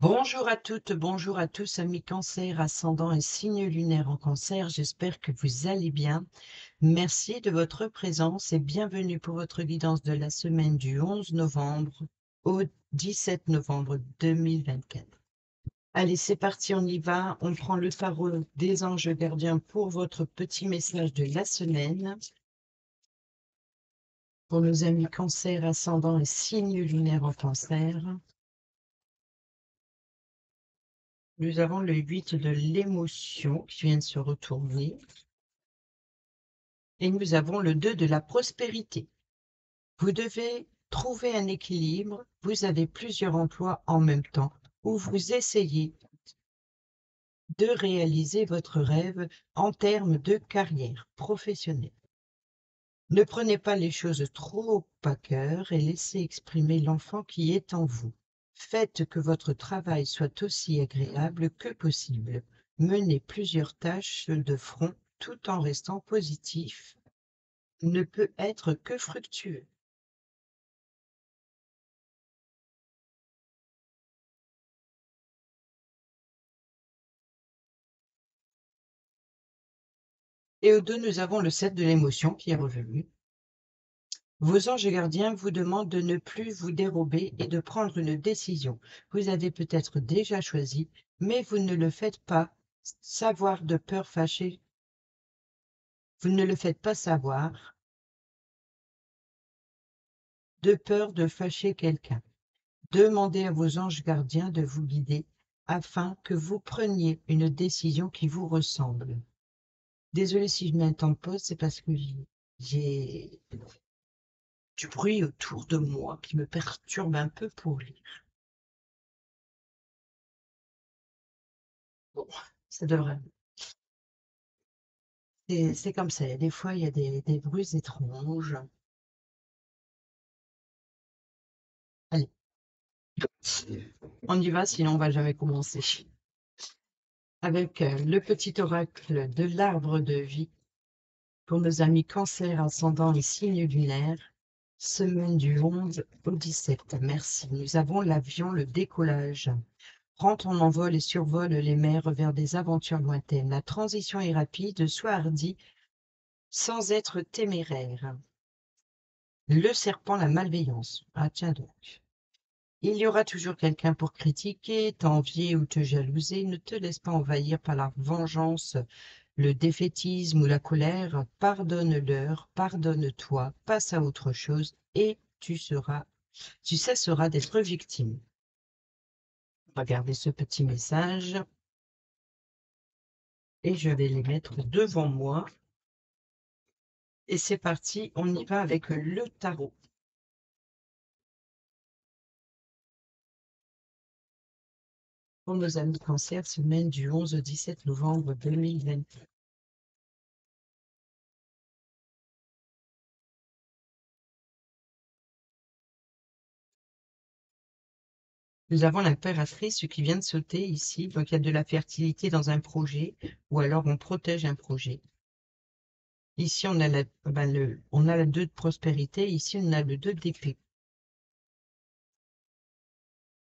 Bonjour à toutes, bonjour à tous, amis Cancer, ascendant et signe lunaire en Cancer. J'espère que vous allez bien. Merci de votre présence et bienvenue pour votre guidance de la semaine du 11 novembre au 17 novembre 2024. Allez, c'est parti, on y va. On prend le tarot des anges gardiens pour votre petit message de la semaine. Pour nos amis Cancer, ascendant et signe lunaire en Cancer. Nous avons le 8 de l'émotion qui vient de se retourner. Et nous avons le 2 de la prospérité. Vous devez trouver un équilibre. Vous avez plusieurs emplois en même temps où vous essayez de réaliser votre rêve en termes de carrière professionnelle. Ne prenez pas les choses trop à cœur et laissez exprimer l'enfant qui est en vous. Faites que votre travail soit aussi agréable que possible. Menez plusieurs tâches de front tout en restant positif ne peut être que fructueux. Et au 2, nous avons le 7 de l'émotion qui est revenu. Vos anges gardiens vous demandent de ne plus vous dérober et de prendre une décision. Vous avez peut-être déjà choisi, mais vous ne le faites pas savoir de peur fâchée. Vous ne le faites pas savoir de peur de fâcher quelqu'un. Demandez à vos anges gardiens de vous guider afin que vous preniez une décision qui vous ressemble. Désolée si je mets un temps de pause, c'est parce que j'ai du bruit autour de moi qui me perturbe un peu pour lire. Bon, ça devrait. C'est comme ça. Des fois, il y a des bruits étranges. Allez, on y va, sinon on va jamais commencer. Avec le petit oracle de l'arbre de vie pour nos amis Cancer, ascendant et signe lunaire, semaine du 11 au 17. Merci. Nous avons l'avion, le décollage. Prends ton envol et survole les mers vers des aventures lointaines. La transition est rapide, sois hardi sans être téméraire. Le serpent, la malveillance. Ah tiens donc. Il y aura toujours quelqu'un pour critiquer, t'envier ou te jalouser. Ne te laisse pas envahir par la vengeance, le défaitisme ou la colère. Pardonne-leur, pardonne-toi, passe à autre chose et tu cesseras d'être victime. Regardez ce petit message et je vais les mettre devant moi. Et c'est parti, on y va avec le tarot. Pour nos amis Cancer, semaine du 11 au 17 novembre 2020. Nous avons l'impératrice qui vient de sauter ici. Donc, il y a de la fertilité dans un projet ou alors on protège un projet. Ici, on a on a la 2 de prospérité. Ici, on a le 2 d'épée.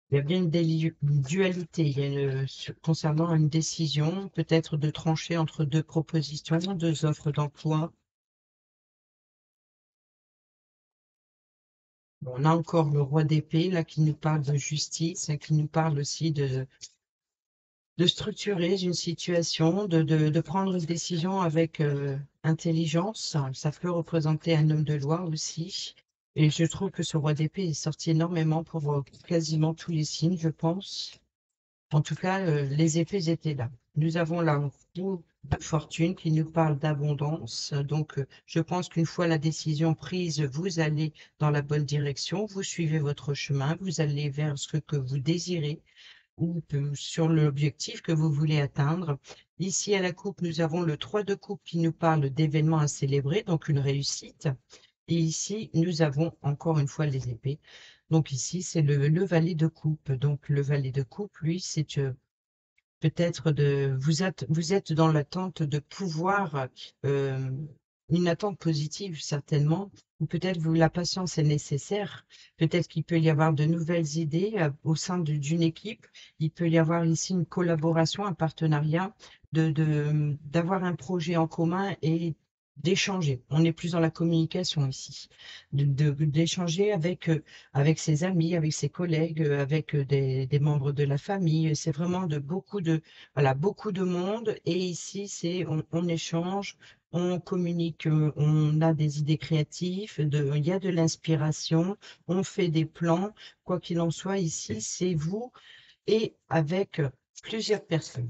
Il y a bien une dualité. Il y a concernant une décision, peut-être de trancher entre deux propositions, deux offres d'emploi. On a encore le roi d'épée, là, qui nous parle de justice, qui nous parle aussi de structurer une situation, de prendre une décision avec intelligence. Ça peut représenter un homme de loi aussi. Et je trouve que ce roi d'épée est sorti énormément pour quasiment tous les signes, je pense. En tout cas, les épées étaient là. Nous avons la roue de fortune qui nous parle d'abondance. Donc, je pense qu'une fois la décision prise, vous allez dans la bonne direction, vous suivez votre chemin, vous allez vers ce que vous désirez ou sur l'objectif que vous voulez atteindre. Ici, à la coupe, nous avons le 3 de coupe qui nous parle d'événements à célébrer, donc une réussite. Et ici, nous avons encore une fois les épées. Donc ici, c'est le valet de coupe. Donc le valet de coupe, lui, c'est peut-être vous êtes dans l'attente de pouvoir, une attente positive certainement, ou peut-être vous, la patience est nécessaire. Peut-être qu'il peut y avoir de nouvelles idées au sein d'une équipe. Il peut y avoir ici une collaboration, un partenariat, d'avoir un projet en commun et d'échanger. On est plus dans la communication ici, d'échanger avec ses amis, avec ses collègues, avec des membres de la famille. C'est vraiment voilà, beaucoup de monde. Et ici, on échange, on communique, on a des idées créatives, il y a de l'inspiration, on fait des plans. Quoi qu'il en soit, ici, c'est vous et avec plusieurs personnes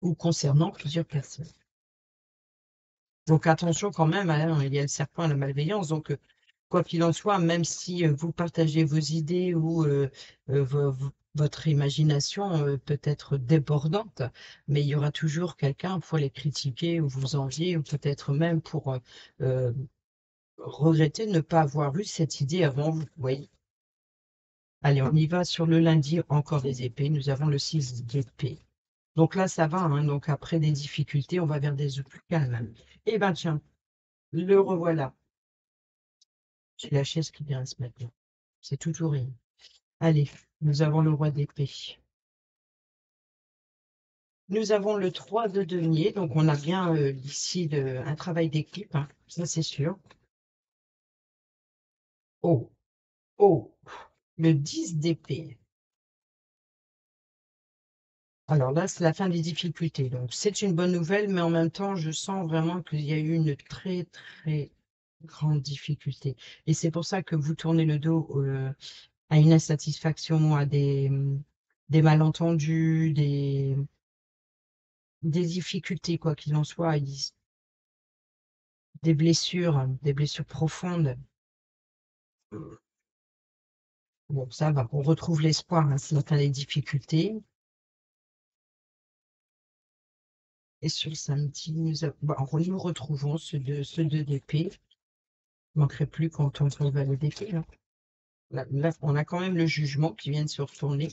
ou concernant plusieurs personnes. Donc attention quand même, hein, il y a le serpent et la malveillance. Donc quoi qu'il en soit, même si vous partagez vos idées ou votre imagination peut être débordante, mais il y aura toujours quelqu'un pour les critiquer ou vous envier, ou peut-être même pour euh, regretter de ne pas avoir eu cette idée avant vous. Oui. Allez, on y va sur le lundi, encore des épées. Nous avons le 6 d'épée. Donc là, ça va, hein. Donc après des difficultés, on va vers des eaux plus calmes. Eh ben tiens, le revoilà. C'est la chaise qui vient se mettre là. C'est toujours rien. Allez, nous avons le roi d'épée. Nous avons le 3 de denier, donc on a bien ici un travail d'équipe, hein, ça c'est sûr. Oh, oh, le 10 d'épée. Alors là, c'est la fin des difficultés. Donc c'est une bonne nouvelle, mais en même temps, je sens vraiment qu'il y a eu une très, très grande difficulté. Et c'est pour ça que vous tournez le dos à une insatisfaction, à des malentendus, des difficultés, quoi qu'il en soit, des blessures profondes. Bon, ça va, on retrouve l'espoir, hein, c'est la fin des difficultés. Et sur le samedi, nous retrouvons ceux de d'épée. Il ne manquerait plus quand on trouve le d'épée. Hein. Là, on a quand même le jugement qui vient de se retourner.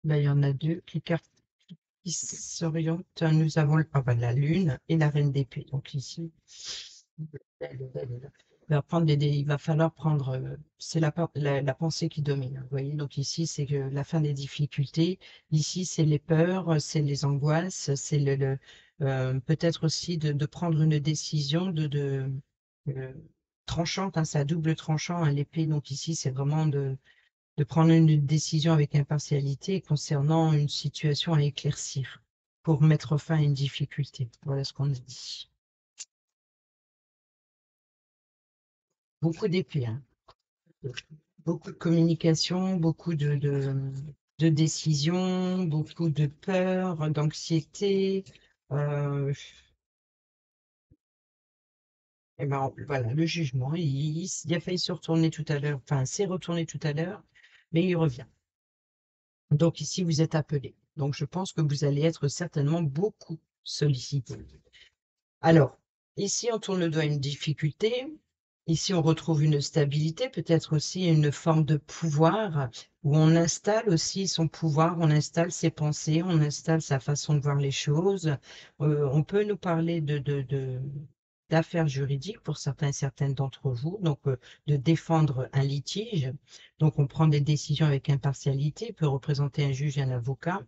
Là, il y en a deux qui s'orientent. Nous avons la lune et la reine d'épée. Donc ici, il va falloir prendre, c'est la pensée qui domine. Vous voyez, donc ici, c'est que la fin des difficultés. Ici, c'est les peurs, c'est les angoisses, c'est peut-être aussi de prendre une décision euh, tranchante, hein, c'est à double tranchant, hein, l'épée. Donc ici, c'est vraiment de prendre une décision avec impartialité concernant une situation à éclaircir pour mettre fin à une difficulté. Voilà ce qu'on a dit. Beaucoup d'épées, hein. Beaucoup de communication, beaucoup de décisions, beaucoup de peur, d'anxiété. Euh, et ben, voilà, le jugement, il a failli se retourner tout à l'heure, enfin, s'est retourné tout à l'heure, mais il revient. Donc ici, vous êtes appelé. Donc je pense que vous allez être certainement beaucoup sollicité. Alors, ici, on tourne le dos à une difficulté. Ici, on retrouve une stabilité, peut-être aussi une forme de pouvoir, où on installe aussi son pouvoir, on installe ses pensées, on installe sa façon de voir les choses. On peut nous parler d'affaires juridiques pour certains et certaines d'entre vous, donc de défendre un litige. Donc, on prend des décisions avec impartialité, peut représenter un juge et un avocat.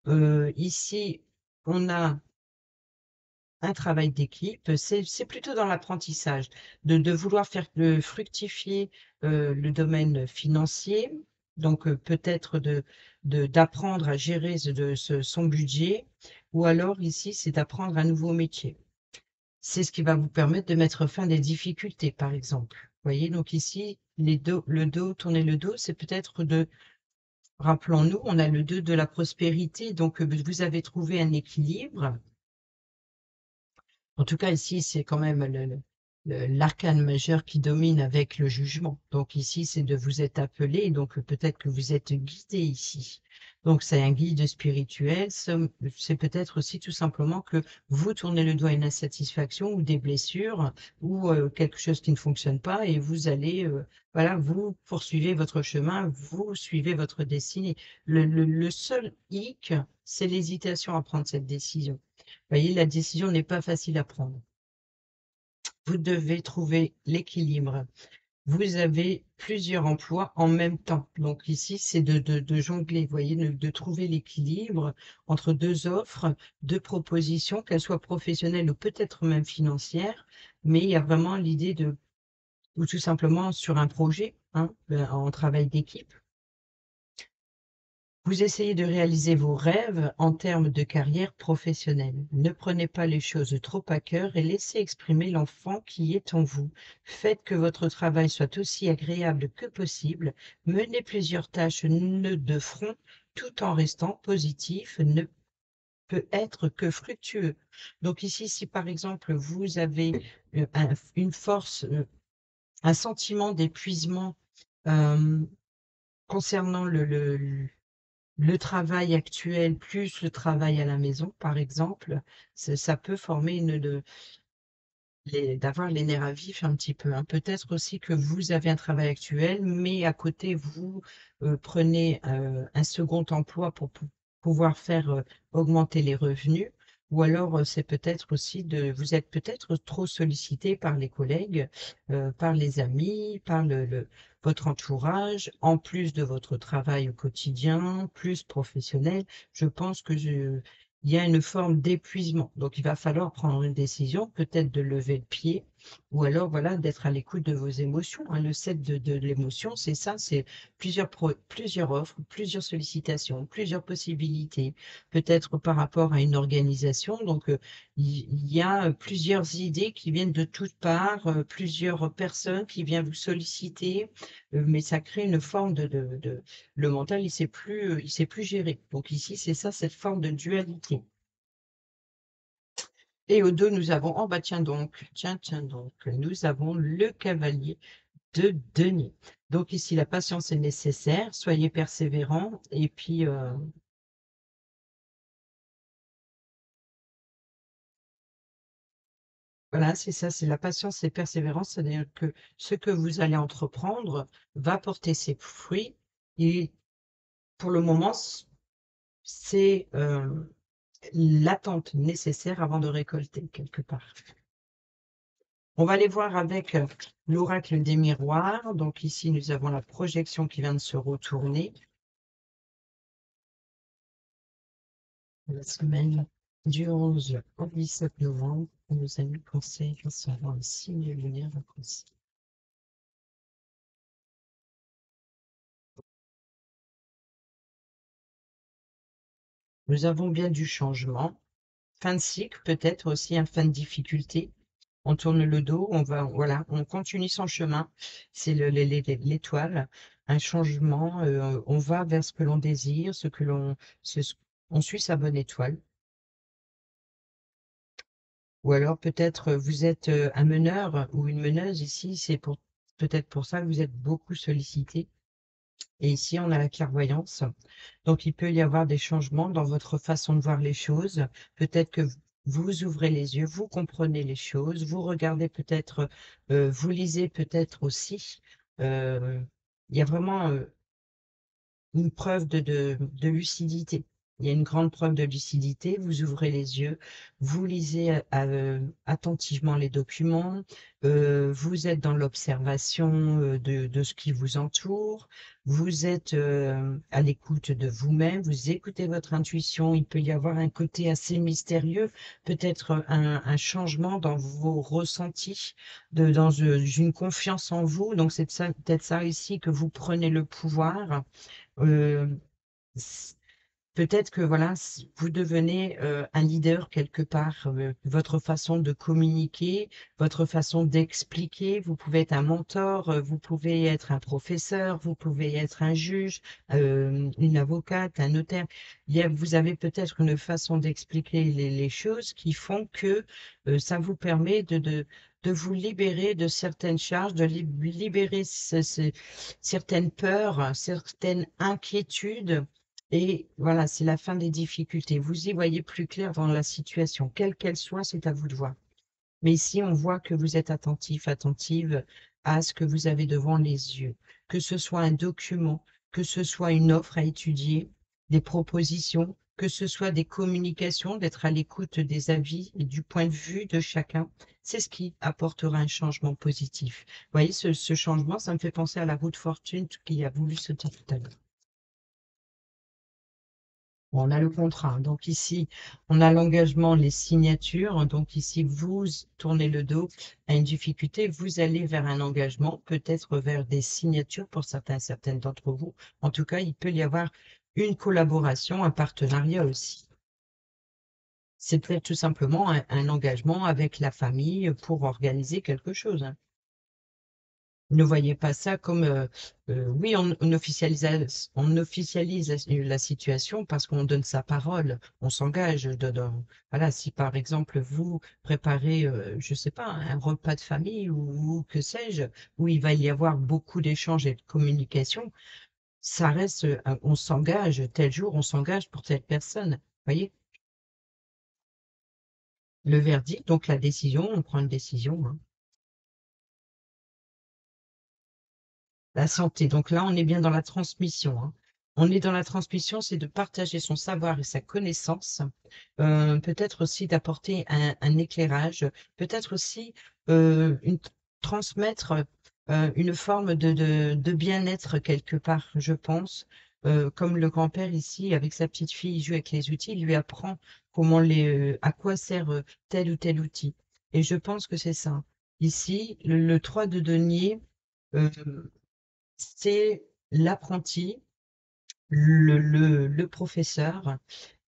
Ici, on a un travail d'équipe, c'est plutôt dans l'apprentissage, de vouloir faire fructifier le domaine financier, donc peut-être d'apprendre à gérer son budget, ou alors ici, c'est d'apprendre un nouveau métier. C'est ce qui va vous permettre de mettre fin à des difficultés, par exemple. Vous voyez, donc ici, tourner le dos, c'est peut-être rappelons-nous, on a le 2 de la prospérité, donc vous avez trouvé un équilibre. En tout cas, ici, c'est quand même l'arcane majeur qui domine avec le jugement. Donc ici, c'est de vous être appelé, donc peut-être que vous êtes guidé ici. Donc c'est un guide spirituel, c'est peut-être aussi tout simplement que vous tournez le doigt à une insatisfaction ou des blessures ou quelque chose qui ne fonctionne pas et vous allez, voilà, vous poursuivez votre chemin, vous suivez votre destinée. Le seul hic, c'est l'hésitation à prendre cette décision. Vous voyez, la décision n'est pas facile à prendre. Vous devez trouver l'équilibre. Vous avez plusieurs emplois en même temps. Donc ici, c'est de jongler, vous voyez, de trouver l'équilibre entre deux offres, deux propositions, qu'elles soient professionnelles ou peut-être même financières. Mais il y a vraiment l'idée de, ou tout simplement sur un projet, hein, en travail d'équipe. Vous essayez de réaliser vos rêves en termes de carrière professionnelle. Ne prenez pas les choses trop à cœur et laissez exprimer l'enfant qui est en vous. Faites que votre travail soit aussi agréable que possible. Menez plusieurs tâches de front tout en restant positif ne peut être que fructueux. Donc ici, si par exemple vous avez une force, un sentiment d'épuisement euh, concernant le travail actuel plus le travail à la maison, par exemple, ça peut former d'avoir les nerfs à vif un petit peu, hein. Peut-être aussi que vous avez un travail actuel, mais à côté, vous prenez un second emploi pour pouvoir faire augmenter les revenus. Ou alors, c'est peut-être aussi vous êtes peut-être trop sollicité par les collègues, par les amis, par votre entourage, en plus de votre travail au quotidien, plus professionnel. Je pense que il y a une forme d'épuisement. Donc, il va falloir prendre une décision, peut-être de lever le pied, ou alors, voilà, d'être à l'écoute de vos émotions, hein. Le set de l'émotion, c'est ça, c'est plusieurs offres, plusieurs sollicitations, plusieurs possibilités, peut-être par rapport à une organisation. Donc, il y a plusieurs idées qui viennent de toutes parts, plusieurs personnes qui viennent vous solliciter, mais ça crée une forme le mental, il sait plus gérer. Donc ici, c'est ça, cette forme de dualité. Et au dos, nous avons, oh bah tiens donc, nous avons le cavalier de denier. Donc ici, la patience est nécessaire, soyez persévérants, et puis voilà, c'est ça, c'est la patience et persévérance, c'est-à-dire que ce que vous allez entreprendre va porter ses fruits, et pour le moment, c'est l'attente nécessaire avant de récolter quelque part. On va aller voir avec l'oracle des miroirs. Donc ici, nous avons la projection qui vient de se retourner. La semaine du 11 au 17 novembre, nos amis conseils concernant le signe lunaire aussi. Nous avons bien du changement. Fin de cycle, peut-être aussi un fin de difficulté. On tourne le dos, voilà, on continue son chemin. C'est l'étoile, un changement. On va vers ce que l'on désire, on suit sa bonne étoile. Ou alors peut-être vous êtes un meneur ou une meneuse ici, c'est peut-être pour ça que vous êtes beaucoup sollicité. Et ici, on a la clairvoyance. Donc, il peut y avoir des changements dans votre façon de voir les choses. Peut-être que vous ouvrez les yeux, vous comprenez les choses, vous regardez peut-être, vous lisez peut-être aussi. Euh, il y a vraiment une preuve de lucidité. Il y a une grande preuve de lucidité. Vous ouvrez les yeux, vous lisez attentivement les documents, vous êtes dans l'observation de ce qui vous entoure, vous êtes à l'écoute de vous-même, vous écoutez votre intuition. Il peut y avoir un côté assez mystérieux, peut-être un changement dans vos ressentis, dans une confiance en vous. Donc c'est peut-être ça ici que vous prenez le pouvoir. Euh, s- Peut-être que voilà, vous devenez un leader quelque part. Votre façon de communiquer, votre façon d'expliquer, vous pouvez être un mentor, vous pouvez être un professeur, vous pouvez être un juge, une avocate, un notaire. Vous avez peut-être une façon d'expliquer les choses qui font que ça vous permet de vous libérer de certaines charges, de libérer certaines peurs, certaines inquiétudes. Et voilà, c'est la fin des difficultés. Vous y voyez plus clair dans la situation, quelle qu'elle soit, c'est à vous de voir. Mais ici, on voit que vous êtes attentif, attentive à ce que vous avez devant les yeux, que ce soit un document, que ce soit une offre à étudier, des propositions, que ce soit des communications, d'être à l'écoute des avis et du point de vue de chacun. C'est ce qui apportera un changement positif. Vous voyez, ce changement, ça me fait penser à la roue de fortune qui a voulu sauter tout à l'heure. Bon, on a le contrat. Donc ici, on a l'engagement, les signatures. Donc ici, vous tournez le dos à une difficulté, vous allez vers un engagement, peut-être vers des signatures pour certaines d'entre vous. En tout cas, il peut y avoir une collaboration, un partenariat aussi. C'est peut-être tout simplement un engagement avec la famille pour organiser quelque chose, hein. Ne voyez pas ça comme, oui, on officialise la situation parce qu'on donne sa parole, on s'engage dedans. Voilà, si par exemple vous préparez, je sais pas, un repas de famille ou que sais-je, où il va y avoir beaucoup d'échanges et de communication, ça reste, on s'engage, tel jour, on s'engage pour telle personne. Voyez, le verdict, donc la décision, on prend une décision, hein. La santé. Donc là, on est bien dans la transmission, hein. On est dans la transmission, c'est de partager son savoir et sa connaissance, peut-être aussi d'apporter un éclairage, peut-être aussi transmettre une forme de bien-être quelque part, je pense. Comme le grand-père ici, avec sa petite fille, il joue avec les outils, il lui apprend à quoi sert tel ou tel outil. Et je pense que c'est ça. Ici, le 3 de denier, euh, c'est l'apprenti, le professeur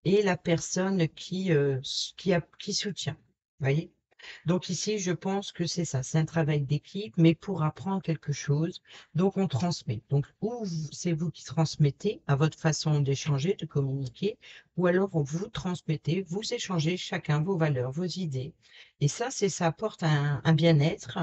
et la personne qui soutient. Vous voyez? Donc ici, je pense que c'est ça, c'est un travail d'équipe, mais pour apprendre quelque chose, donc on transmet. Donc, c'est vous qui transmettez à votre façon d'échanger, de communiquer, ou alors vous transmettez, vous échangez chacun vos valeurs, vos idées. Et ça apporte un bien-être,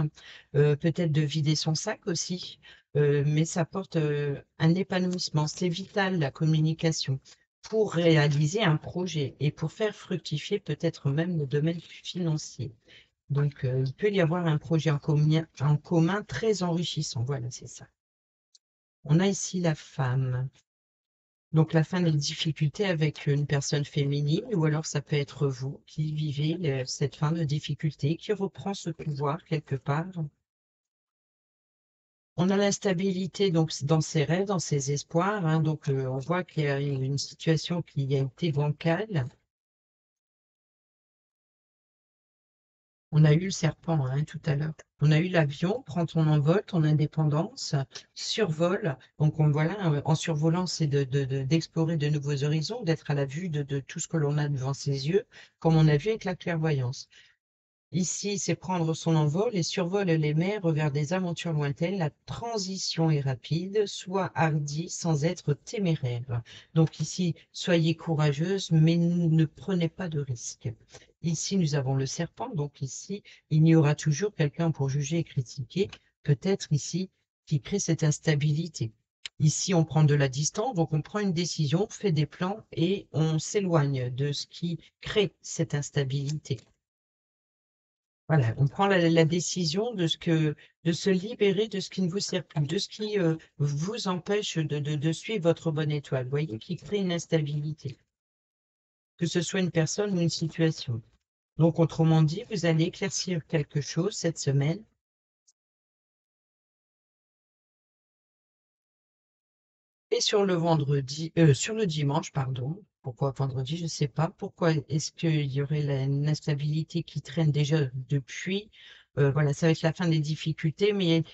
peut-être de vider son sac aussi, mais ça apporte un épanouissement. C'est vital, la communication, pour réaliser un projet et pour faire fructifier peut-être même le domaine financier. Donc, il peut y avoir un projet en commun très enrichissant. Voilà, c'est ça. On a ici la femme. Donc, la fin des difficultés avec une personne féminine, ou alors ça peut être vous qui vivez cette fin de difficulté, qui reprend ce pouvoir quelque part. On a l'instabilité donc dans ses rêves, dans ses espoirs, hein. Donc, on voit qu'il y a une situation qui a été bancale. On a eu le serpent, hein, tout à l'heure. On a eu l'avion, prend ton envol, ton indépendance, survol. Donc voilà, en survolant, c'est d'explorer de nouveaux horizons, d'être à la vue de tout ce que l'on a devant ses yeux, comme on a vu avec la clairvoyance. Ici, c'est prendre son envol et survole les mers vers des aventures lointaines. La transition est rapide, sois hardie sans être téméraire. Donc ici, soyez courageuse, mais ne prenez pas de risques. Ici, nous avons le serpent. Donc ici, il y aura toujours quelqu'un pour juger et critiquer, peut-être ici, qui crée cette instabilité. Ici, on prend de la distance, donc on prend une décision, on fait des plans et on s'éloigne de ce qui crée cette instabilité. Voilà, on prend la décision de se libérer de ce qui ne vous sert plus, de ce qui vous empêche de suivre votre bonne étoile, vous voyez, qui crée une instabilité, que ce soit une personne ou une situation. Donc, autrement dit, vous allez éclaircir quelque chose cette semaine. Et sur le dimanche, pardon, pourquoi vendredi, je ne sais pas. Pourquoi est-ce qu'il y aurait une instabilité qui traîne déjà depuis? Voilà, ça va être la fin des difficultés, mais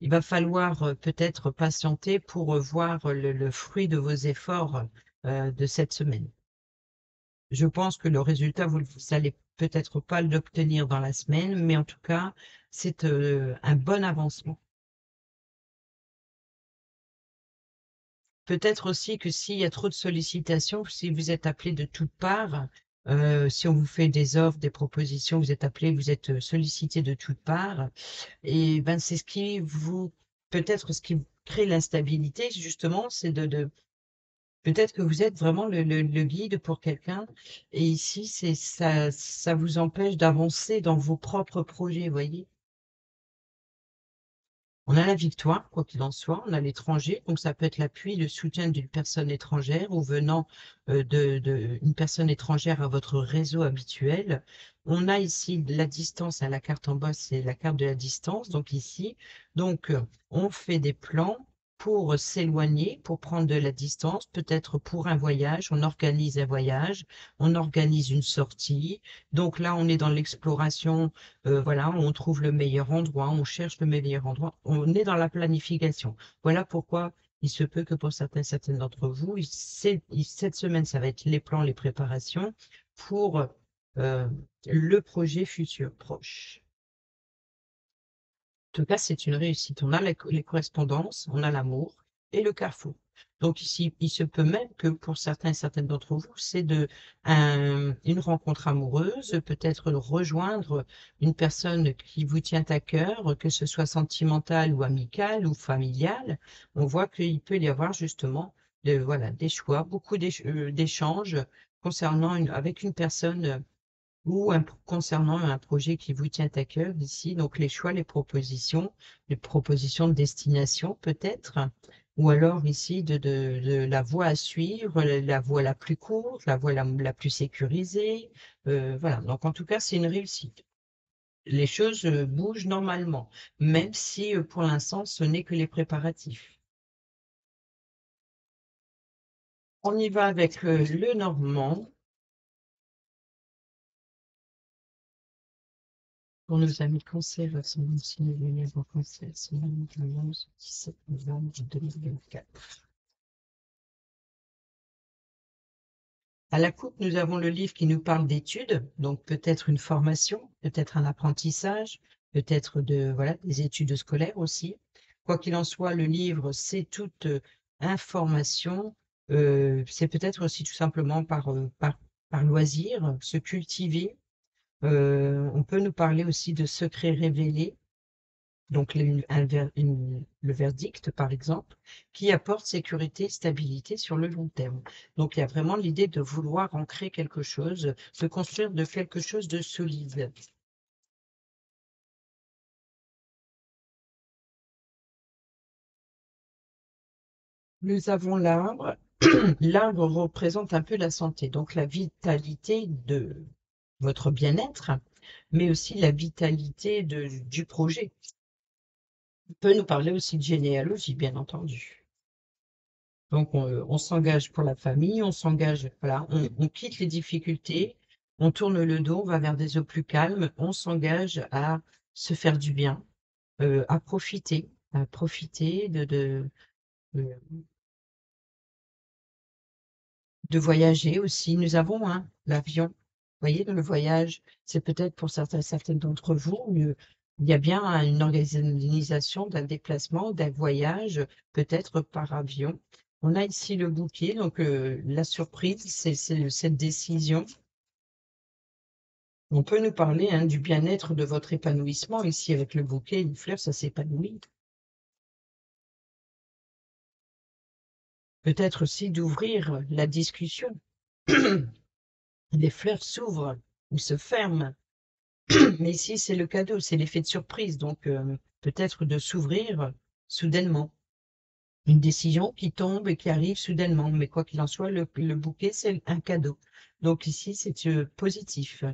il va falloir peut-être patienter pour voir le fruit de vos efforts de cette semaine. Je pense que le résultat, vous n'allez peut-être pas l'obtenir dans la semaine, mais en tout cas, c'est un bon avancement. Peut-être aussi que s'il y a trop de sollicitations, si vous êtes appelé de toutes parts, Si on vous fait des offres, des propositions, vous êtes appelé, vous êtes sollicité de toutes parts. Et ben, c'est ce qui vous, peut-être ce qui crée l'instabilité, justement, c'est peut-être que vous êtes vraiment le guide pour quelqu'un. Et ici, c'est ça, ça vous empêche d'avancer dans vos propres projets, vous voyez. On a la victoire, quoi qu'il en soit, on a l'étranger, donc ça peut être l'appui, le soutien d'une personne étrangère ou venant une personne étrangère à votre réseau habituel. On a ici la distance, à la carte en bas, c'est la carte de la distance, donc ici, donc on fait des plans pour s'éloigner, pour prendre de la distance, peut-être pour un voyage, on organise un voyage, on organise une sortie. Donc là, on est dans l'exploration, voilà, on trouve le meilleur endroit, on cherche le meilleur endroit, on est dans la planification. Voilà pourquoi il se peut que pour certaines d'entre vous, cette semaine, ça va être les plans, les préparations pour euh, le projet futur proche. En tout cas, c'est une réussite. On a les correspondances, on a l'amour et le carrefour. Donc ici, il se peut même que pour certains et certaines d'entre vous, c'est une rencontre amoureuse, peut-être rejoindre une personne qui vous tient à cœur, que ce soit sentimentale ou amicale ou familiale. On voit qu'il peut y avoir justement voilà, des choix, beaucoup d'échanges concernant avec une personne ou concernant un projet qui vous tient à cœur ici, donc les choix, les propositions de destination peut-être, ou alors ici de la voie à suivre, la voie la plus courte, la voie la plus sécurisée. Voilà, donc en tout cas, c'est une réussite. Les choses bougent normalement, même si pour l'instant, ce n'est que les préparatifs. On y va avec le normand. Pour nos amis cancer, son signe lunaire en cancer, semaine du 11 au 17 novembre 2024. À la coupe, nous avons le livre qui nous parle d'études, donc peut-être une formation, peut-être un apprentissage, peut-être voilà, des études scolaires aussi. Quoi qu'il en soit, le livre, c'est toute information. C'est peut-être aussi tout simplement par loisir, se cultiver. On peut nous parler aussi de secrets révélés, donc le verdict, par exemple, qui apporte sécurité et stabilité sur le long terme. Donc, il y a vraiment l'idée de vouloir ancrer quelque chose, de construire de quelque chose de solide. Nous avons l'arbre. L'arbre représente un peu la santé, donc la vitalité de votre bien-être, mais aussi la vitalité du projet. On peut nous parler aussi de généalogie, bien entendu. Donc, on s'engage pour la famille, on s'engage, voilà, on quitte les difficultés, on tourne le dos, on va vers des eaux plus calmes, on s'engage à se faire du bien, à profiter de, de voyager aussi. Nous avons l'avion. Vous voyez, le voyage, c'est peut-être pour certaines d'entre vous, il y a bien une organisation d'un déplacement, d'un voyage, peut-être par avion. On a ici le bouquet, donc la surprise, c'est cette décision. On peut nous parler du bien-être, de votre épanouissement. Ici, avec le bouquet, une fleur, ça s'épanouit. Peut-être aussi d'ouvrir la discussion. Les fleurs s'ouvrent ou se ferment. Mais ici, c'est le cadeau, c'est l'effet de surprise. Donc, peut-être de s'ouvrir soudainement. Une décision qui tombe et qui arrive soudainement. Mais quoi qu'il en soit, le bouquet, c'est un cadeau. Donc ici, c'est positif.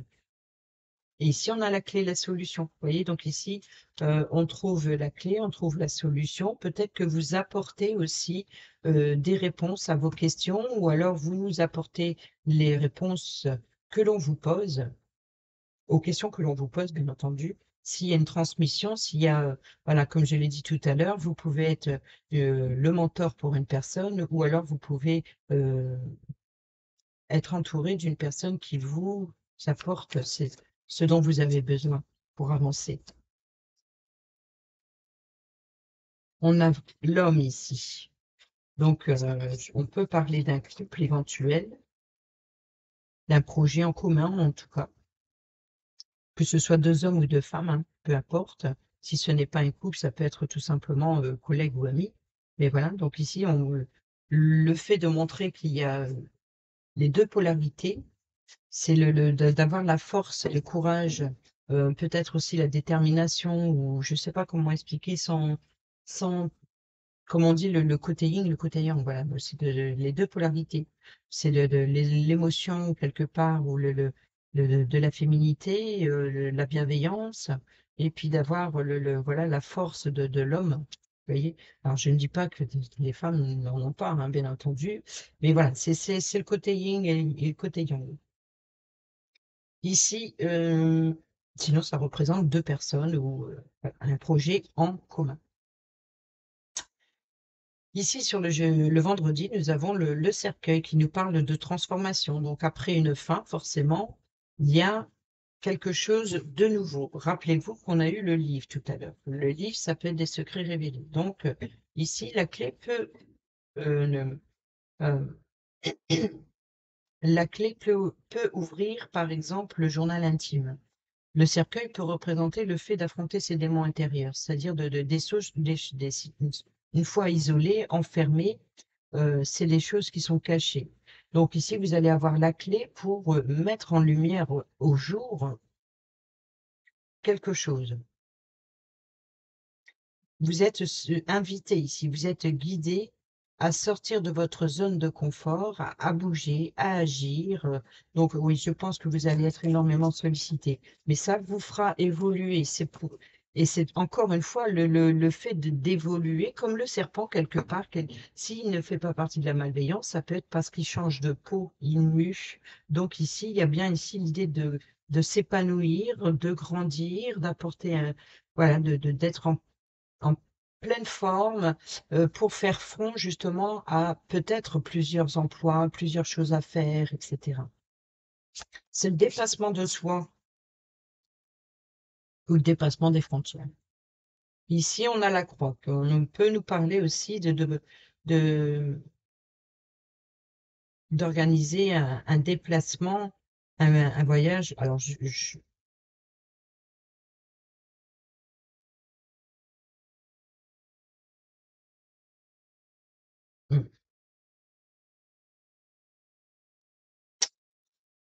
Et ici, on a la clé, la solution. Vous voyez, donc ici, on trouve la clé, on trouve la solution. Peut-être que vous apportez aussi des réponses à vos questions ou alors vous apportez les réponses que l'on vous pose aux questions que l'on vous pose, bien entendu. S'il y a une transmission, s'il y a, voilà, comme je l'ai dit tout à l'heure, vous pouvez être le mentor pour une personne ou alors vous pouvez être entouré d'une personne qui vous apporte ce dont vous avez besoin pour avancer. On a l'homme ici. Donc, on peut parler d'un couple éventuel. d'un projet en commun, en tout cas. Que ce soit 2 hommes ou 2 femmes, hein, peu importe. Si ce n'est pas un couple, ça peut être tout simplement, collègue ou ami. Mais voilà, donc ici, le fait de montrer qu'il y a, les 2 polarités, c'est d'avoir la force et le courage, peut-être aussi la détermination ou je sais pas comment expliquer sans comme on dit le côté yin, le côté yang, voilà, c'est les 2 polarités. C'est l'émotion quelque part ou de la féminité, la bienveillance et puis d'avoir voilà la force de l'homme, vous voyez? Alors je ne dis pas que les femmes n'en ont pas, hein, bien entendu, mais voilà, c'est le côté yin et le côté yang. Ici, sinon ça représente 2 personnes ou, un projet en commun. Ici, sur le vendredi, nous avons le cercueil qui nous parle de transformation. Donc, après une fin, forcément, il y a quelque chose de nouveau. Rappelez-vous qu'on a eu le livre tout à l'heure. Le livre s'appelle Des secrets révélés. Donc, ici, la clé euh, peut ouvrir, par exemple, le journal intime. Le cercueil peut représenter le fait d'affronter ses démons intérieurs, c'est-à-dire une fois isolé, enfermé, c'est les choses qui sont cachées. Donc ici, vous allez avoir la clé pour mettre en lumière au jour quelque chose. Vous êtes invité ici, vous êtes guidé à sortir de votre zone de confort, à bouger, à agir. Donc oui, je pense que vous allez être énormément sollicité. Mais ça vous fera évoluer. Et c'est encore une fois le fait d'évoluer, comme le serpent quelque part. S'il ne fait pas partie de la malveillance, ça peut être parce qu'il change de peau, il mue. Donc ici, il y a bien ici l'idée de s'épanouir, de grandir, d'apporter voilà, d'être en pleine forme, pour faire front justement à peut-être plusieurs emplois, plusieurs choses à faire, et cetera. C'est le dépassement de soi ou le dépassement des frontières. Ici, on a la croix, qu'on peut nous parler aussi de d'organiser un déplacement, un voyage. Alors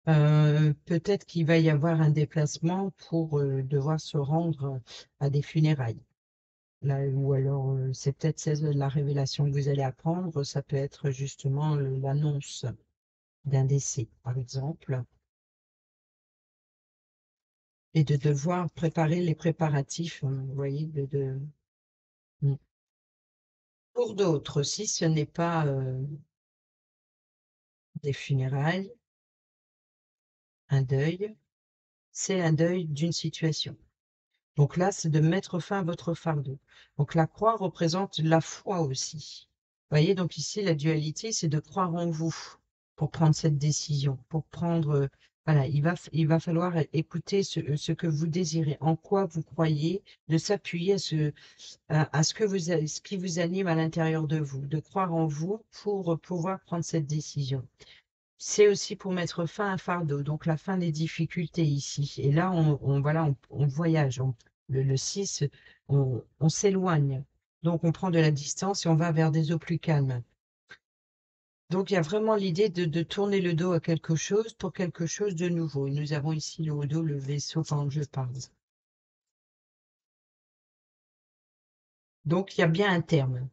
mmh, peut-être qu'il va y avoir un déplacement pour, devoir se rendre, à des funérailles. Là, ou alors, c'est peut-être la révélation que vous allez apprendre, ça peut être justement l'annonce d'un décès, par exemple, et de devoir préparer les préparatifs, vous voyez, mm. Pour d'autres, si ce n'est pas des funérailles, un deuil, c'est un deuil d'une situation. Donc là, c'est de mettre fin à votre fardeau. Donc la croix représente la foi aussi. Vous voyez, donc ici, la dualité, c'est de croire en vous pour prendre cette décision, pour prendre, voilà, il va falloir écouter ce que vous désirez, en quoi vous croyez, de s'appuyer à ce qui vous anime à l'intérieur de vous, de croire en vous pour pouvoir prendre cette décision. C'est aussi pour mettre fin à un fardeau, donc la fin des difficultés ici. Et là, voilà, on voyage. Le 6, on s'éloigne. Donc, on prend de la distance et on va vers des eaux plus calmes. Donc, il y a vraiment l'idée de tourner le dos à quelque chose pour quelque chose de nouveau. Et nous avons ici le dos, le vaisseau quand je parle. Donc, il y a bien un terme.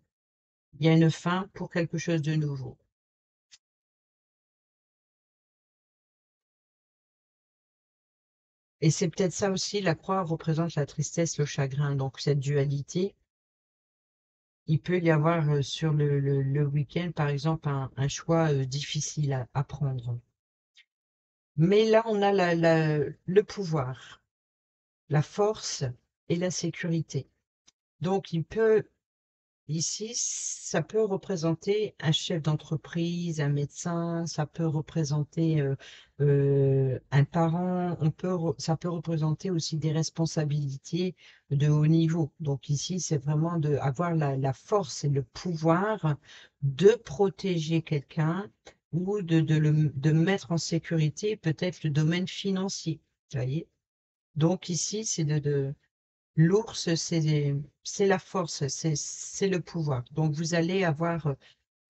Il y a une fin pour quelque chose de nouveau. Et c'est peut-être ça aussi, la croix représente la tristesse, le chagrin. Donc, cette dualité, il peut y avoir sur le week-end, par exemple, un choix difficile à prendre. Mais là, on a le pouvoir, la force et la sécurité. Donc, ici, ça peut représenter un chef d'entreprise, un médecin, ça peut représenter un parent, ça peut représenter aussi des responsabilités de haut niveau. Donc ici, c'est vraiment avoir la force et le pouvoir de protéger quelqu'un, ou de mettre en sécurité peut-être le domaine financier. Vous voyez? Donc ici, l'ours, c'est la force, c'est le pouvoir. Donc vous allez avoir,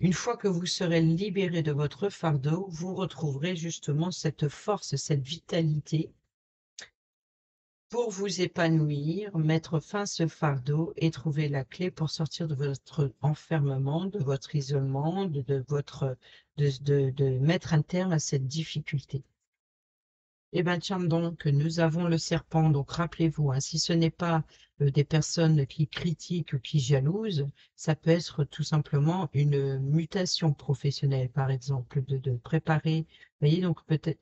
une fois que vous serez libéré de votre fardeau, vous retrouverez justement cette force, cette vitalité pour vous épanouir, mettre fin à ce fardeau et trouver la clé pour sortir de votre enfermement, de votre isolement, de mettre un terme à cette difficulté. Eh bien, tiens donc, nous avons le serpent, donc rappelez-vous, hein, si ce n'est pas des personnes qui critiquent ou qui jalousent, ça peut être tout simplement une mutation professionnelle, par exemple, de préparer, vous voyez, donc peut-être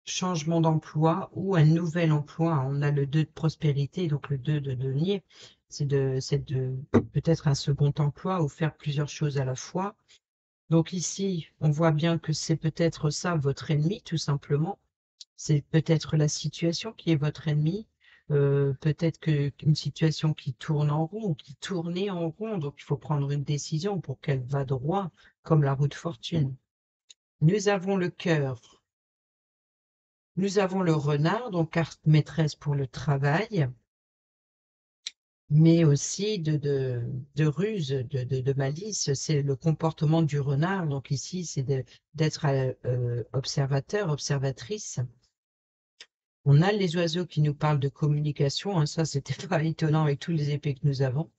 changement d'emploi ou un nouvel emploi. On a le 2 de prospérité, donc le 2 de devenir, c'est de peut-être un second emploi ou faire plusieurs choses à la fois. Donc ici, on voit bien que c'est peut-être ça votre ennemi, tout simplement. C'est peut-être la situation qui est votre ennemi, peut-être qu'une situation qui tourne en rond, qui tournait en rond, donc il faut prendre une décision pour qu'elle va droit, comme la roue de fortune. Nous avons le cœur, nous avons le renard, donc carte maîtresse pour le travail, mais aussi de ruse, de malice. C'est le comportement du renard, donc ici, c'est d'être observateur, observatrice. On a les oiseaux qui nous parlent de communication, hein, ça c'était pas étonnant avec tous les épées que nous avons.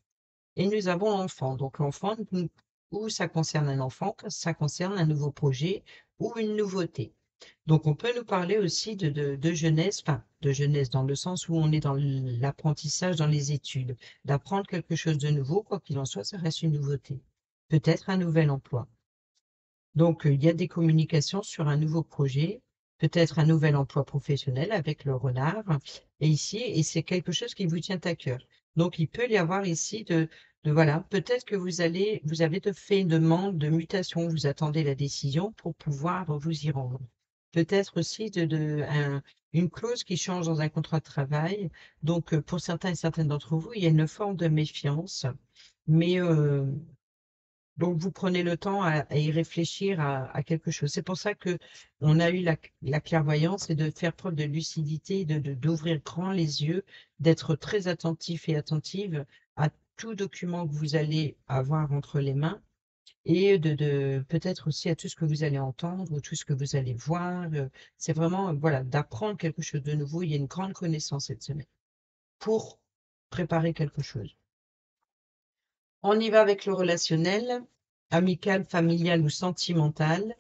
Et nous avons l'enfant. Donc l'enfant, ou ça concerne un enfant, ça concerne un nouveau projet ou une nouveauté. Donc on peut nous parler aussi de jeunesse, enfin de jeunesse dans le sens où on est dans l'apprentissage, dans les études, d'apprendre quelque chose de nouveau, quoi qu'il en soit, ça reste une nouveauté. Peut-être un nouvel emploi. Donc, il y a des communications sur un nouveau projet, peut-être un nouvel emploi professionnel avec le renard. Et ici, et c'est quelque chose qui vous tient à cœur. Donc, il peut y avoir ici voilà, peut-être que vous avez fait une demande de mutation, vous attendez la décision pour pouvoir vous y rendre. Peut-être aussi une clause qui change dans un contrat de travail. Donc, pour certains et certaines d'entre vous, il y a une forme de méfiance, mais donc, vous prenez le temps à y réfléchir à quelque chose. C'est pour ça que on a eu la clairvoyance et de faire preuve de lucidité, d'ouvrir grand les yeux, d'être très attentif et attentive à tout document que vous allez avoir entre les mains et peut-être aussi à tout ce que vous allez entendre ou tout ce que vous allez voir. C'est vraiment, voilà, d'apprendre quelque chose de nouveau. Il y a une grande connaissance cette semaine pour préparer quelque chose. On y va avec le relationnel, amical, familial ou sentimental.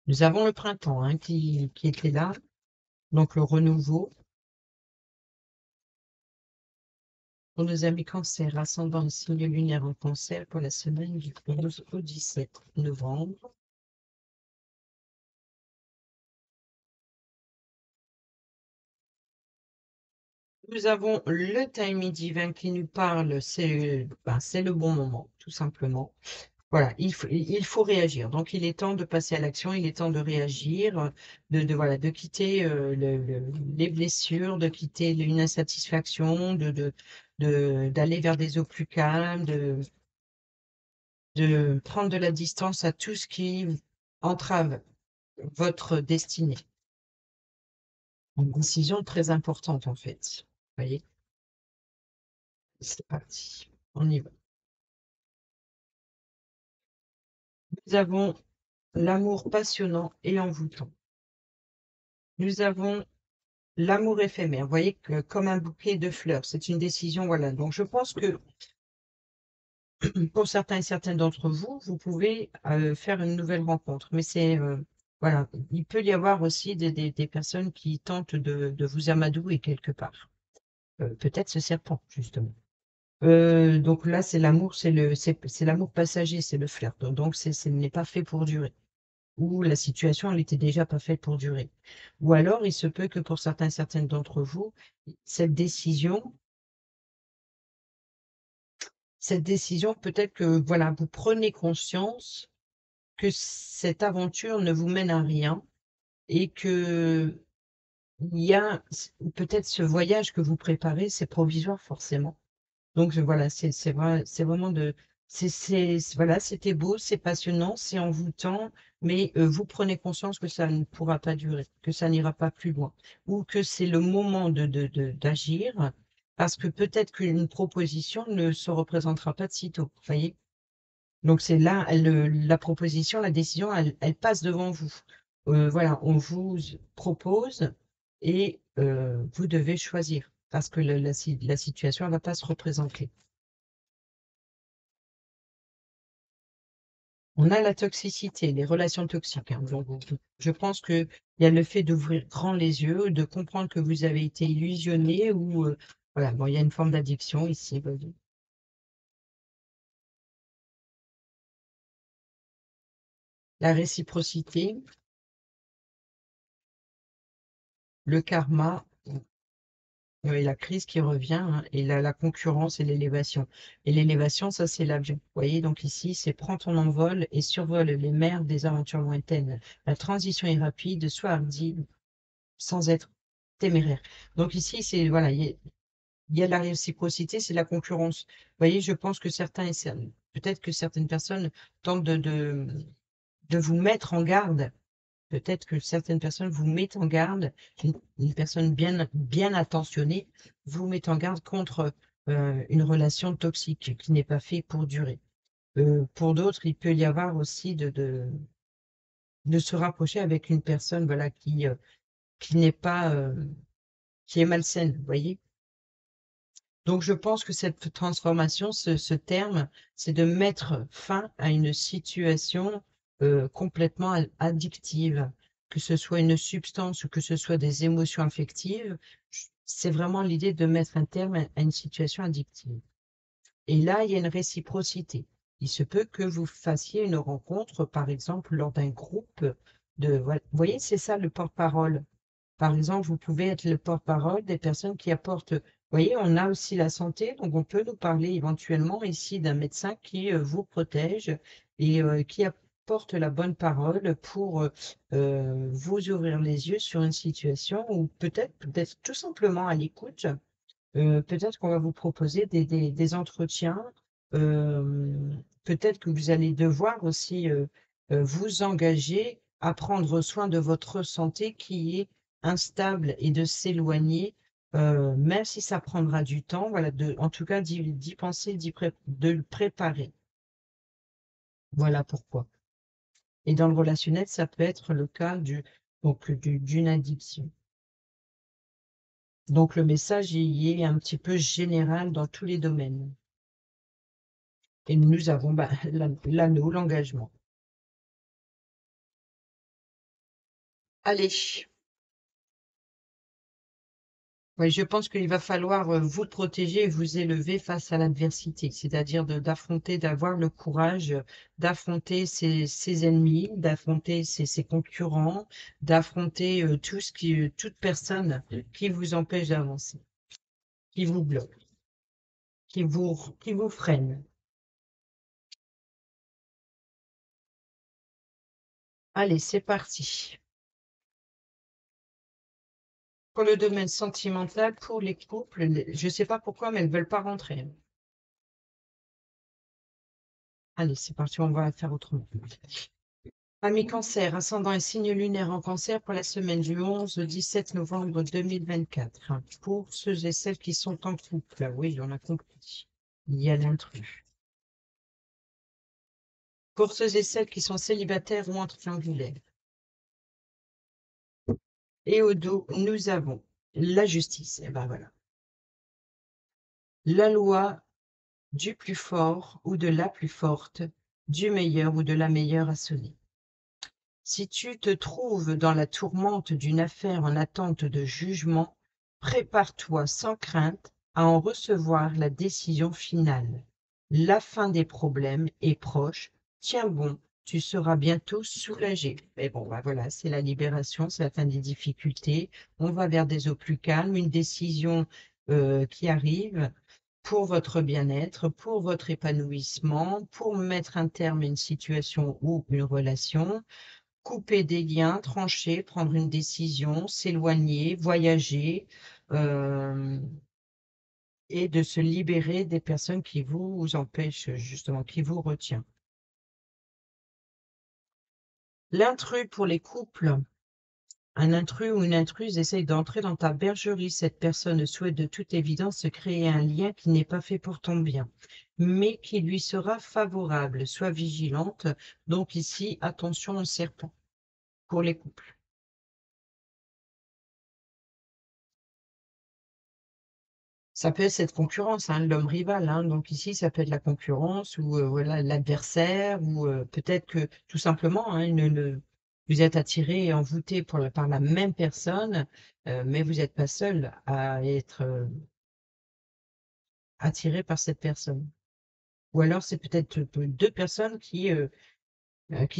Nous avons le printemps hein, qui était là, donc le renouveau. Pour nos amis cancer, ascendant le signe lunaire en cancer pour la semaine du 11 au 17 novembre. Nous avons le timing divin qui nous parle, c'est le bon moment, tout simplement. Voilà, il faut réagir. Donc, il est temps de passer à l'action, il est temps de réagir, voilà, de quitter les blessures, de quitter une insatisfaction, d'aller vers des eaux plus calmes, de prendre de la distance à tout ce qui entrave votre destinée. Une décision très importante, en fait. Vous voyez? C'est parti. On y va. Nous avons l'amour passionnant et envoûtant. Nous avons l'amour éphémère, vous voyez, comme un bouquet de fleurs, c'est une décision, voilà. Donc je pense que pour certains et certaines d'entre vous, vous pouvez faire une nouvelle rencontre. Mais voilà, il peut y avoir aussi des personnes qui tentent de vous amadouer quelque part. Peut-être ce serpent, justement. Donc là, c'est l'amour, c'est l'amour passager, c'est le flirt. Donc ce n'est pas fait pour durer. Ou la situation, elle était déjà pas faite pour durer. Ou alors, il se peut que pour certains et certaines d'entre vous, cette décision, peut-être que voilà, vous prenez conscience que cette aventure ne vous mène à rien et que il y a peut-être ce voyage que vous préparez, c'est provisoire forcément. Donc voilà, c'est vrai, c'est vraiment Voilà, c'était beau, c'est passionnant, c'est envoûtant, mais vous prenez conscience que ça ne pourra pas durer, que ça n'ira pas plus loin, ou que c'est le moment d'agir, parce que peut-être qu'une proposition ne se représentera pas de sitôt, vous voyez? Donc c'est là, la proposition, la décision, elle passe devant vous. Voilà, on vous propose et vous devez choisir, parce que la situation, elle va pas se représenter. On a la toxicité, les relations toxiques, hein. Donc, je pense qu'il y a le fait d'ouvrir grand les yeux, de comprendre que vous avez été illusionné ou voilà, bon, il y a une forme d'addiction ici. La réciprocité, le karma, et la crise qui revient, hein, et la concurrence et l'élévation. Et l'élévation, ça, c'est l'avion. Vous voyez, donc ici, c'est prends ton envol et survole les mers des aventures lointaines. La transition est rapide, sois hardi sans être téméraire. Donc ici, c'est voilà, il y a la réciprocité, c'est la concurrence. Vous voyez, je pense que peut-être que certaines personnes tentent de vous mettre en garde. Peut-être que certaines personnes vous mettent en garde, une personne bien attentionnée vous met en garde contre une relation toxique qui n'est pas faite pour durer. Pour d'autres, il peut y avoir aussi de se rapprocher avec une personne voilà, qui n'est pas, qui est malsaine, vous voyez. Donc, je pense que cette transformation, ce terme, c'est de mettre fin à une situation complètement addictive, que ce soit une substance ou que ce soit des émotions affectives. C'est vraiment l'idée de mettre un terme à une situation addictive. Et là, il y a une réciprocité. Il se peut que vous fassiez une rencontre, par exemple, lors d'un groupe voilà. Vous voyez, c'est ça le porte-parole. Par exemple, vous pouvez être le porte-parole des personnes qui apportent. Vous voyez, on a aussi la santé, donc on peut nous parler éventuellement ici d'un médecin qui vous protège et qui apporte la bonne parole pour vous ouvrir les yeux sur une situation ou peut-être tout simplement à l'écoute. Peut-être qu'on va vous proposer des entretiens. euh, Peut-être que vous allez devoir aussi vous engager à prendre soin de votre santé qui est instable et de s'éloigner, même si ça prendra du temps, voilà, en tout cas d'y penser, de le préparer. Voilà pourquoi. Et dans le relationnel, ça peut être le cas d'une addiction. Donc le message y est un petit peu général dans tous les domaines. Et nous avons l'anneau, l'engagement. Allez, oui, je pense qu'il va falloir vous protéger et vous élever face à l'adversité, c'est-à-dire d'affronter, d'avoir le courage d'affronter ses ennemis, d'affronter ses concurrents, d'affronter toute personne qui vous empêche d'avancer, qui vous bloque, qui vous freine. Allez, c'est parti. Pour le domaine sentimental, pour les couples, je ne sais pas pourquoi, mais elles ne veulent pas rentrer. Allez, c'est parti, on va faire autrement. Amis cancer, ascendant et signe lunaire en cancer pour la semaine du 11 au 17 novembre 2024. Pour ceux et celles qui sont en couple, oui, on a compris. Il y a l'intrus. Pour ceux et celles qui sont célibataires ou en triangulaire. Et au dos, nous avons la justice. Et ben voilà. La loi du plus fort ou de la plus forte, du meilleur ou de la meilleure à sonner. Si tu te trouves dans la tourmente d'une affaire en attente de jugement, prépare-toi sans crainte à en recevoir la décision finale. La fin des problèmes est proche. Tiens bon, tu seras bientôt soulagé. Mais bon, bah voilà, c'est la libération, c'est la fin des difficultés. On va vers des eaux plus calmes, une décision qui arrive pour votre bien-être, pour votre épanouissement, pour mettre un terme à une situation ou une relation. Couper des liens, trancher, prendre une décision, s'éloigner, voyager, euh, et de se libérer des personnes qui vous empêchent, justement, qui vous retient. L'intrus pour les couples. Un intrus ou une intruse essaye d'entrer dans ta bergerie. Cette personne souhaite de toute évidence se créer un lien qui n'est pas fait pour ton bien, mais qui lui sera favorable. Sois vigilante. Donc ici, attention au serpent pour les couples. Ça peut être cette concurrence, hein, l'homme rival, hein. Donc ici, ça peut être la concurrence ou voilà l'adversaire ou peut-être que tout simplement, hein, vous êtes attiré et envoûté par la même personne, mais vous n'êtes pas seul à être attiré par cette personne. Ou alors c'est peut-être deux personnes qui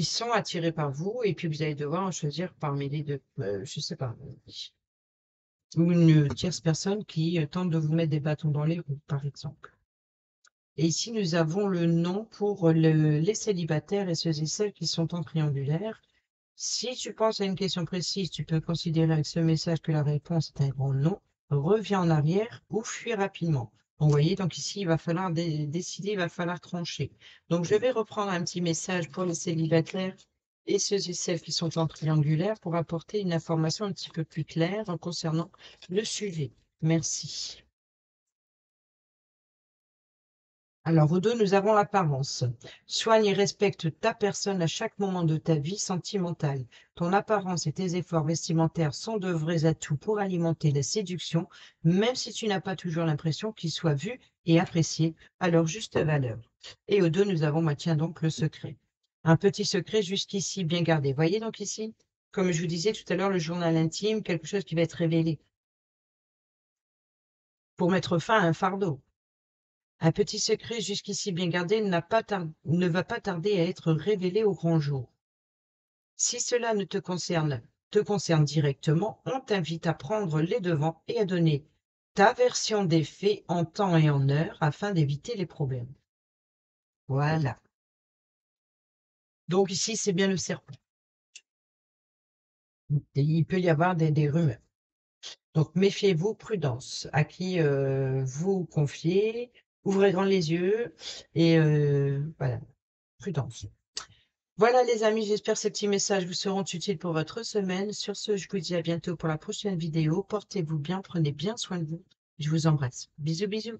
sont attirées par vous et puis vous allez devoir en choisir parmi les deux. Je sais pas. Ou une tierce personne qui tente de vous mettre des bâtons dans les roues, par exemple. Et ici, nous avons le nom pour les célibataires et ceux et celles qui sont en triangulaire. Si tu penses à une question précise, tu peux considérer avec ce message que la réponse est un grand non. Reviens en arrière ou fuis rapidement. Vous voyez, donc ici, il va falloir décider, il va falloir trancher. Donc, je vais reprendre un petit message pour les célibataires et ceux et celles qui sont en triangulaire pour apporter une information un petit peu plus claire concernant le sujet. Merci. Alors, au deux, nous avons l'apparence. Soigne et respecte ta personne à chaque moment de ta vie sentimentale. Ton apparence et tes efforts vestimentaires sont de vrais atouts pour alimenter la séduction, même si tu n'as pas toujours l'impression qu'ils soient vus et appréciés à leur juste valeur. Et au deux, nous avons, bah, tiens donc, le secret. Un petit secret jusqu'ici bien gardé. Voyez donc ici, comme je vous disais tout à l'heure, le journal intime, quelque chose qui va être révélé pour mettre fin à un fardeau. Un petit secret jusqu'ici bien gardé ne va pas tarder à être révélé au grand jour. Si cela ne te concerne directement, on t'invite à prendre les devants et à donner ta version des faits en temps et en heure afin d'éviter les problèmes. Voilà. Donc ici, c'est bien le serpent. Il peut y avoir des rumeurs. Donc méfiez-vous, prudence. À qui vous confiez, ouvrez grand les yeux et voilà, prudence. Voilà les amis, j'espère que ces petits messages vous seront utiles pour votre semaine. Sur ce, je vous dis à bientôt pour la prochaine vidéo. Portez-vous bien, prenez bien soin de vous. Je vous embrasse. Bisous, bisous.